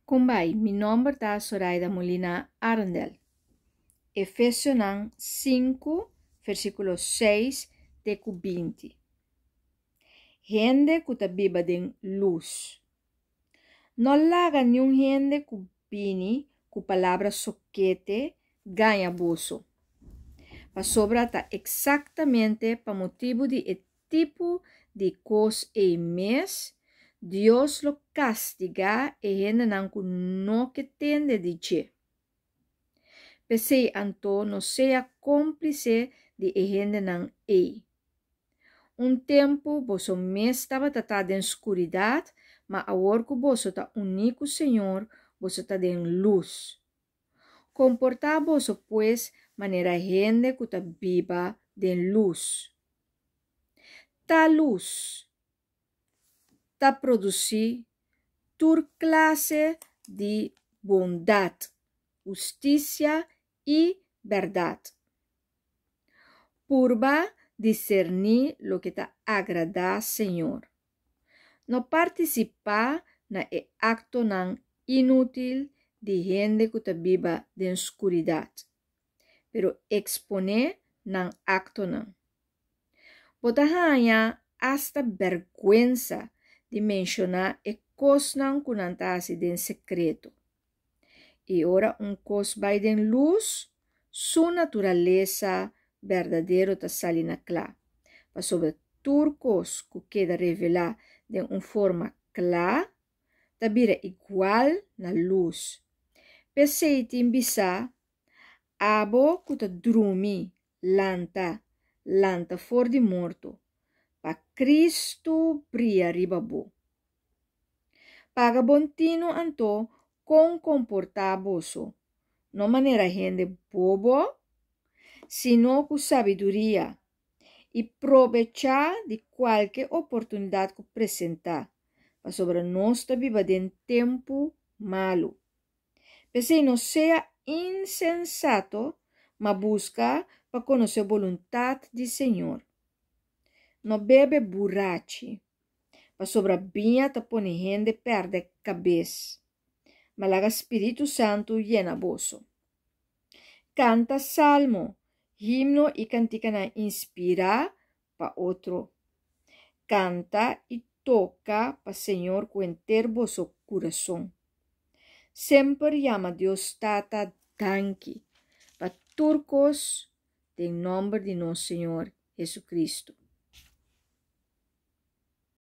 Kumbai, mi nome é Zoraida Molina Arundel. Efésios 5, versículo 6 de 20. Gente que está viva de luz. Não laga nenhum gente que vini com palavra soquete ganha bolso. Para sobra está exatamente para motivo de tipo de coisa e mês, Deus lo castiga e gente não que tem de dizer. Pese anto não seja cúmplice de gente não é. Tempo, vosso mês estava tratado em escuridão, mas agora que vosso está único Senhor, vosso está em luz. Comportar-vos, pois, maneira gente que está viva de luz. Ta luz ta produzir toda classe de bondade, justiça e verdade. Purba discernir lo que te agrada, Senhor. Não participar na acto não inútil de gente que te viva de escuridão, pero exponer não acto não. Botahanya hasta vergüenza de mencionar e cosas que não está em secreto. E ora cos vai de luz, sua natureza verdadeira está salindo clara. Para sobre turcos que queda revelar de forma clara, está vira igual na luz. Pese te imbisa, abo que te drumi, lanta for de morto, pa Cristo brilha ribabo. Paga bontino anto com comportar boso, não maneira gente bobo, sino com sabedoria, e aproveitar de qualquer oportunidade que apresentar, para sobre nós viva de tempo malo. Pese não seja insensato, mas busca para conhecer a vontade do Senhor. Não bebe borrache, para sobre binha te pone gente perde cabeça. Malaga Espírito Santo llena boso. Canta salmo, himno e cantica na inspira para outro. Canta e toca para Senhor com inteiro vosso coração. Sempre llama Deus Tata Danki para turcos, em nome de nosso Senhor Jesus Cristo.